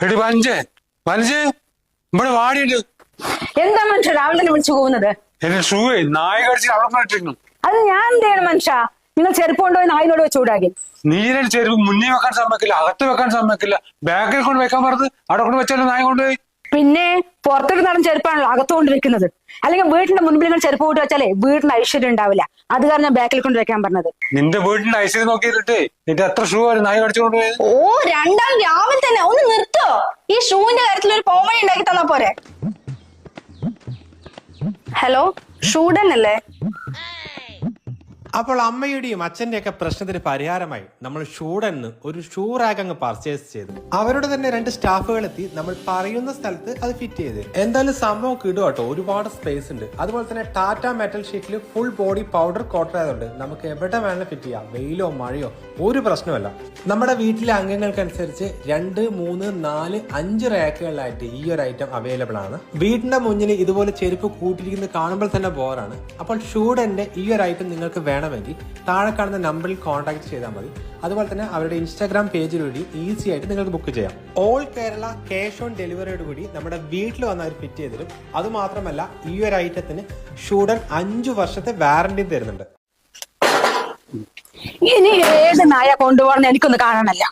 എടി വഞ്ചേ വഞ്ചേ ഇവിടെ വാടിയിട്ട് എന്താ മനുഷ്യ രാവിലെ തന്നെ വിളിച്ചു പോകുന്നത്? എന്റെ ഷൂ നായ കടിച്ച് അവിടെ ഇട്ടിരുന്നു. അത് ഞാൻ എന്ത് ചെയ്യണം മനുഷ്യ? നിങ്ങൾ ചെരുപ്പ് കൊണ്ടുപോയി നായിനോട് വെച്ച് ചൂടാക്കി. നീരെ ചെരുപ്പ് മുന്നേ വെക്കാൻ സമ്മതിക്കില്ല, അകത്ത് വെക്കാൻ സമ്മതിക്കില്ല. ബാക്കിൽ കൊണ്ട് വെക്കാൻ പറഞ്ഞത് അവിടെ കൊണ്ട് വെച്ചാലും നായ കൊണ്ടുപോയി. പിന്നെ പുറത്തൊരു നടൻ ചെരുപ്പാണല്ലോ അകത്തുകൊണ്ട് വെക്കുന്നത്. അല്ലെങ്കിൽ വീടിന്റെ മുൻപിൽ നിങ്ങൾ ചെരുപ്പ് കൊണ്ട് വെച്ചാലേ വീടിന്റെ ഐശ്വര്യം ഉണ്ടാവില്ല. അത് കാരണം ഞാൻ ബാക്കിൽ കൊണ്ട് വെക്കാൻ പറഞ്ഞത്. നിന്റെ വീടിന്റെ ഐശ്വര്യം നോക്കിയിട്ടേ നിന്റെ എത്ര ഷൂ ആയിരുന്നു നായ കടിച്ചുകൊണ്ട് പോയത്? ഓ, രണ്ടാളും രാവിലെ തന്നെ ഒന്ന് നിർത്തോ? ഈ ഷൂവിന്റെ കാര്യത്തിൽ ഒരു പോമഴ ഉണ്ടാക്കി തന്നാ പോരെ? ഹലോ, ഷൂഡൻ അല്ലേ? അപ്പോൾ അമ്മയുടെയും അച്ഛന്റെയൊക്കെ പ്രശ്നത്തിന് പരിഹാരമായി നമ്മൾ ഷൂഡന്ന് ഒരു ഷൂ റാക്ക് അങ്ങ് പർച്ചേസ് ചെയ്തു. അവരുടെ തന്നെ 2 സ്റ്റാഫുകൾ എത്തി നമ്മൾ പറയുന്ന സ്ഥലത്ത് അത് ഫിറ്റ് ചെയ്ത്. എന്തായാലും സംഭവം കിടും കേട്ടോ, ഒരുപാട് സ്പേസ് ഉണ്ട്. അതുപോലെ തന്നെ ടാറ്റ മെറ്റൽ ഷീറ്റിൽ ഫുൾ ബോഡി പൗഡർ കോട്ടർ ആയതുകൊണ്ട് നമുക്ക് എവിടെ വേണമെങ്കിലും ഫിറ്റ് ചെയ്യാം. വെയിലോ മഴയോ ഒരു പ്രശ്നമല്ല. നമ്മുടെ വീട്ടിലെ അംഗങ്ങൾക്കനുസരിച്ച് 2, 3, 4, 5 റാക്കുകളിലായിട്ട് ഈ ഒരു ഐറ്റം അവൈലബിൾ ആണ്. വീടിന്റെ മുന്നിൽ ഇതുപോലെ ചെരുപ്പ് കൂട്ടിയിരിക്കുന്നത് കാണുമ്പോൾ തന്നെ ബോറാണ്. അപ്പോൾ ഷൂഡന്റെ ഈ ഒരു ഐറ്റം നിങ്ങൾക്ക് വേണമെങ്കിൽ താഴെ കാണുന്ന നമ്പറിൽ കോൺടാക്ട് ചെയ്താൽ മതി. അതുപോലെ തന്നെ അവരുടെ ഇൻസ്റ്റാഗ്രാം പേജിൽ വഴി ഈസി ആയിട്ട് നിങ്ങൾക്ക് ബുക്ക് ചെയ്യാം. ഓൾ കേരള ക്യാഷ് ഓൺ ഡെലിവറിയോട് കൂടി നമ്മുടെ വീട്ടിൽ വന്ന് അവർ ഫിറ്റ് ചെയ്തിരും. അതുമാത്രമല്ല ഈ ഒരു ഐറ്റത്തിന് ഷൂഡൻ 5 വർഷത്തെ വാറന്റി തരുന്നുണ്ട്. ഇനി ഏത് നായ കൊണ്ടുപോകണം എനിക്കൊന്ന് കാണണമല്ല.